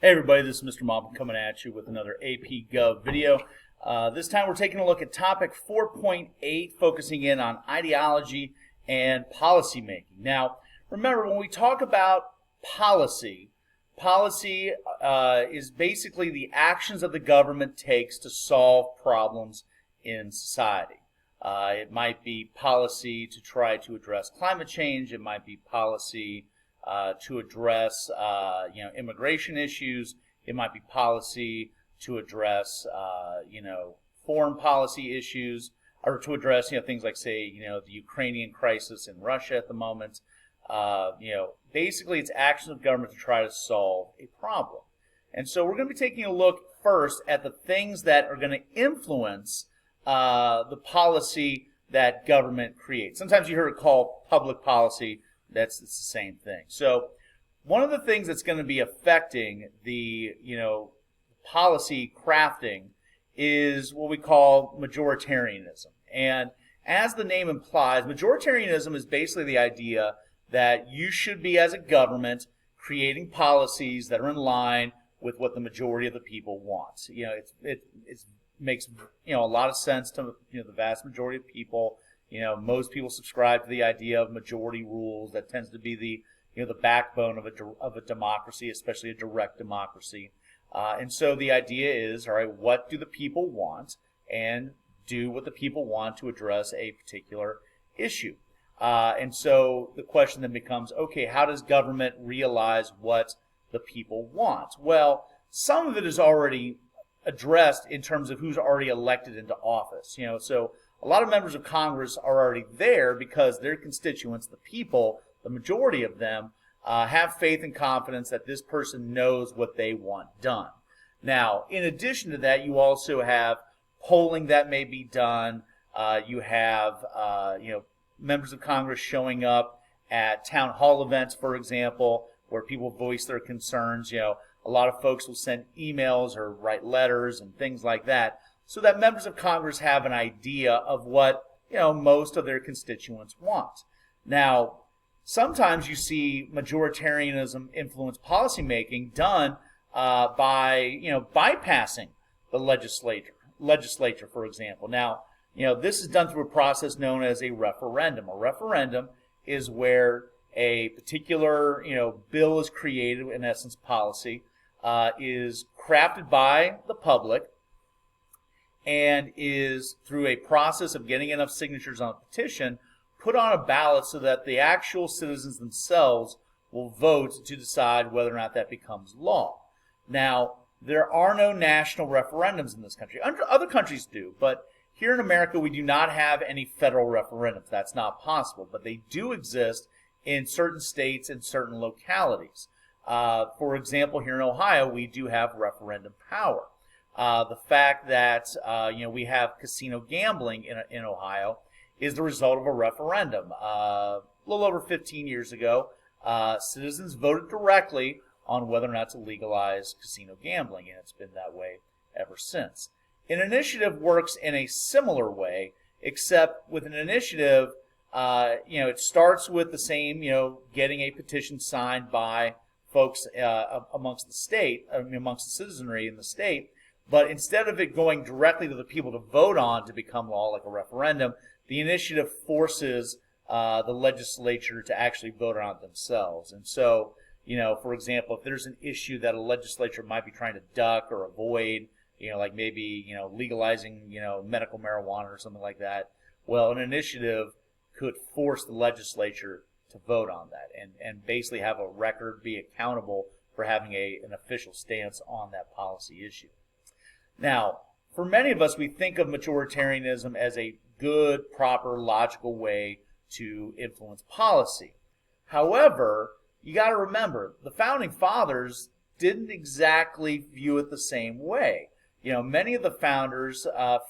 Hey everybody, this is Mr. Mob coming at you with another APGov video. This time we're taking a look at topic 4.8, focusing in on ideology and policy making. Now, remember, when we talk about policy is basically the actions that the government takes to solve problems in society. It might be policy to try to address climate change. It might be policy to address immigration issues. It might be policy to address foreign policy issues, or to address things like, say, the Ukrainian crisis in Russia at the moment. Basically it's actions of government to try to solve a problem. And so we're going to be taking a look first at the things that are going to influence the policy that government creates. Sometimes you hear it called public policy. It's the same thing. So one of the things that's going to be affecting the policy crafting is what we call majoritarianism. And as the name implies, majoritarianism is basically the idea that you should be, as a government, creating policies that are in line with what the majority of the people want. It makes a lot of sense to the vast majority of people. Most people subscribe to the idea of majority rules. That tends to be the backbone of a democracy, especially a direct democracy. And so the idea is, all right, what do the people want, and do what the people want to address a particular issue. And so the question then becomes, okay, how does government realize what the people want? Well, some of it is already addressed in terms of who's already elected into office. So a lot of members of Congress are already there because their constituents, the people, the majority of them, have faith and confidence that this person knows what they want done. Now, in addition to that, you also have polling that may be done. You have members of Congress showing up at town hall events, for example, where people voice their concerns. A lot of folks will send emails or write letters and things like that, so that members of Congress have an idea of what most of their constituents want. Now, sometimes you see majoritarianism influence policymaking done by bypassing the legislature, for example. Now, this is done through a process known as a referendum. A referendum is where a particular bill is created, in essence policy, is crafted by the public, and is, through a process of getting enough signatures on a petition, put on a ballot so that the actual citizens themselves will vote to decide whether or not that becomes law. Now, there are no national referendums in this country. Other countries do, but here in America we do not have any federal referendums. That's not possible, but they do exist in certain states and certain localities. For example, here in Ohio, we do have referendum power. The fact that we have casino gambling in Ohio is the result of a referendum. A little over 15 years ago, citizens voted directly on whether or not to legalize casino gambling, and it's been that way ever since. An initiative works in a similar way, except with an initiative, it starts with the same, getting a petition signed by folks amongst the citizenry in the state. But instead of it going directly to the people to vote on to become law, like a referendum, the initiative forces the legislature to actually vote on it themselves. And so, for example, if there's an issue that a legislature might be trying to duck or avoid, like maybe, legalizing, medical marijuana or something like that, well, an initiative could force the legislature to vote on that and basically have a record, be accountable for having an official stance on that policy issue. Now, for many of us, we think of majoritarianism as a good, proper, logical way to influence policy. However, you got to remember, the Founding Fathers didn't exactly view it the same way. Many of the founders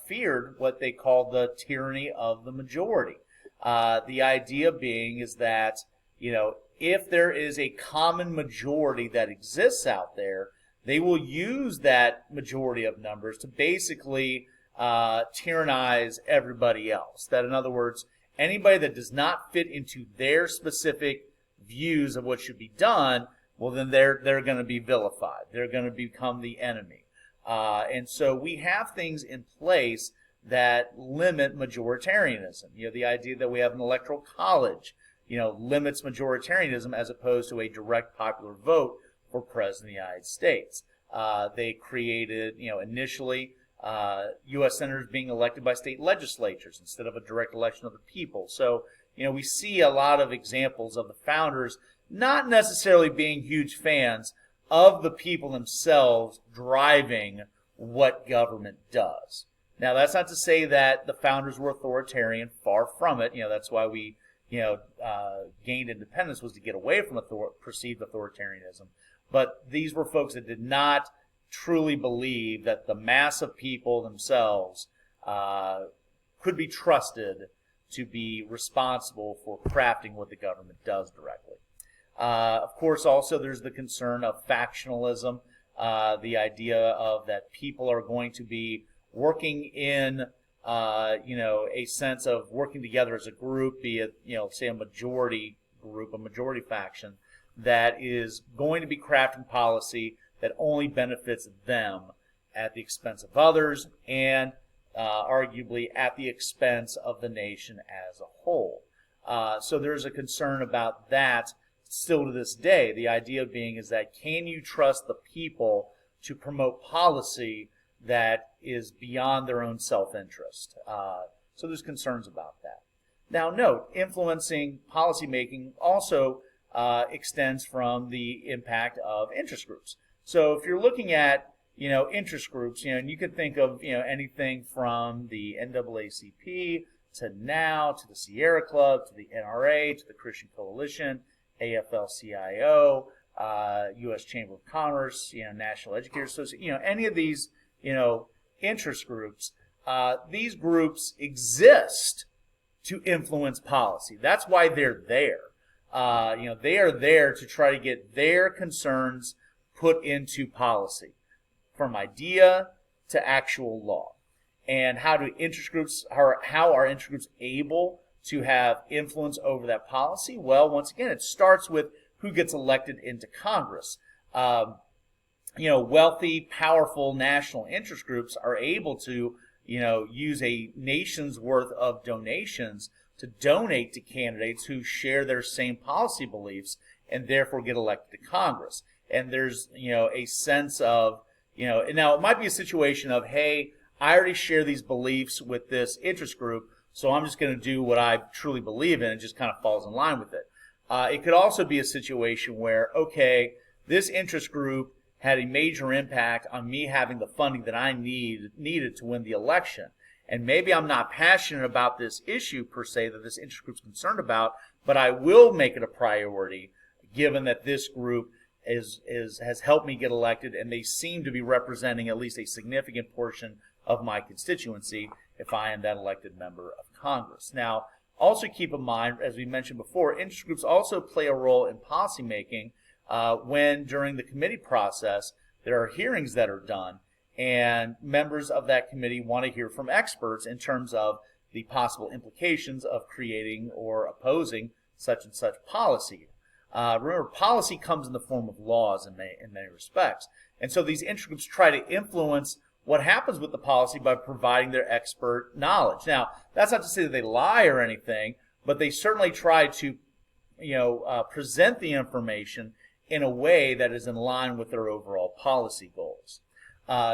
feared what they called the tyranny of the majority. The idea being is that, if there is a common majority that exists out there, they will use that majority of numbers to basically tyrannize everybody else. That, in other words, anybody that does not fit into their specific views of what should be done, well, then they're going to be vilified. They're going to become the enemy. And so we have things in place that limit majoritarianism. The idea that we have an electoral college, limits majoritarianism as opposed to a direct popular vote for President of the United States. They created, initially, U.S. senators being elected by state legislatures instead of a direct election of the people. So, we see a lot of examples of the founders not necessarily being huge fans of the people themselves driving what government does. Now, that's not to say that the founders were authoritarian. Far from it. That's why we, gained independence, was to get away from perceived authoritarianism. But these were folks that did not truly believe that the mass of people themselves could be trusted to be responsible for crafting what the government does directly. Of course, also there's the concern of factionalism, the idea of that people are going to be working in, a sense of working together as a group, be it, say a majority group, a majority faction, that is going to be crafting policy that only benefits them at the expense of others and arguably at the expense of the nation as a whole. So there's a concern about that still to this day. The idea being is that can you trust the people to promote policy that is beyond their own self-interest? So there's concerns about that. Now note, influencing policymaking also extends from the impact of interest groups. So if you're looking at, interest groups, and you can think of, anything from the NAACP to NOW, to the Sierra Club, to the NRA, to the Christian Coalition, AFL-CIO, U.S. Chamber of Commerce, National Educators Association, any of these, interest groups, these groups exist to influence policy. That's why they're there. They are there to try to get their concerns put into policy, from idea to actual law. And how are interest groups able to have influence over that policy? Well, once again, it starts with who gets elected into Congress. Wealthy, powerful national interest groups are able to, use a nation's worth of donations to donate to candidates who share their same policy beliefs and therefore get elected to Congress. And there's, a sense of, now it might be a situation of, hey, I already share these beliefs with this interest group, so I'm just going to do what I truly believe in and just kind of falls in line with it. It could also be a situation where, okay, this interest group had a major impact on me having the funding that I needed to win the election. And maybe I'm not passionate about this issue per se that this interest group's concerned about, but I will make it a priority given that this group has helped me get elected and they seem to be representing at least a significant portion of my constituency if I am that elected member of Congress. Now, also keep in mind, as we mentioned before, interest groups also play a role in policymaking when during the committee process there are hearings that are done and members of that committee want to hear from experts in terms of the possible implications of creating or opposing such and such policy. Remember, policy comes in the form of laws in many respects. And so these interest groups try to influence what happens with the policy by providing their expert knowledge. Now, that's not to say that they lie or anything, but they certainly try to, present the information in a way that is in line with their overall policy goals.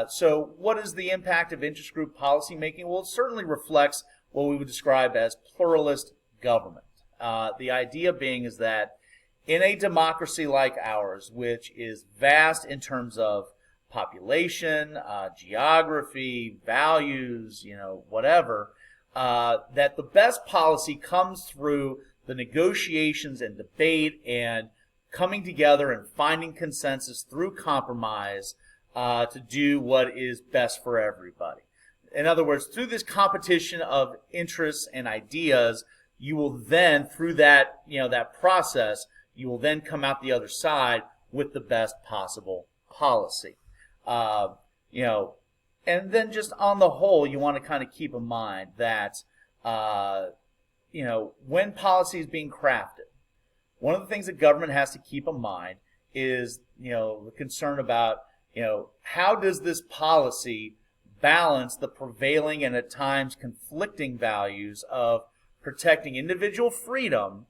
So what is the impact of interest group policy making? Well, it certainly reflects what we would describe as pluralist government. The idea being is that in a democracy like ours, which is vast in terms of population, geography, values, whatever, that the best policy comes through the negotiations and debate and coming together and finding consensus through compromise to do what is best for everybody. In other words, through this competition of interests and ideas, you will then, through that, that process, you will then come out the other side with the best possible policy. And then just on the whole, you want to kind of keep in mind that, when policy is being crafted, one of the things that government has to keep in mind is, the concern about, how does this policy balance the prevailing and at times conflicting values of protecting individual freedom,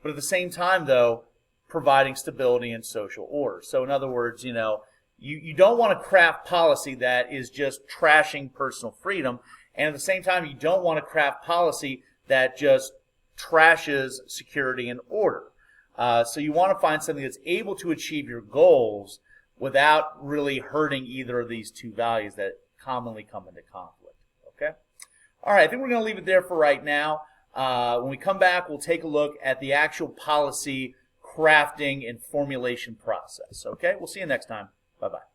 but at the same time, though, providing stability and social order. So in other words, you don't want to craft policy that is just trashing personal freedom, and at the same time, you don't want to craft policy that just trashes security and order. So you want to find something that's able to achieve your goals without really hurting either of these two values that commonly come into conflict. Okay? All right, I think we're going to leave it there for right now. When we come back, we'll take a look at the actual policy crafting and formulation process. Okay? We'll see you next time. Bye-bye.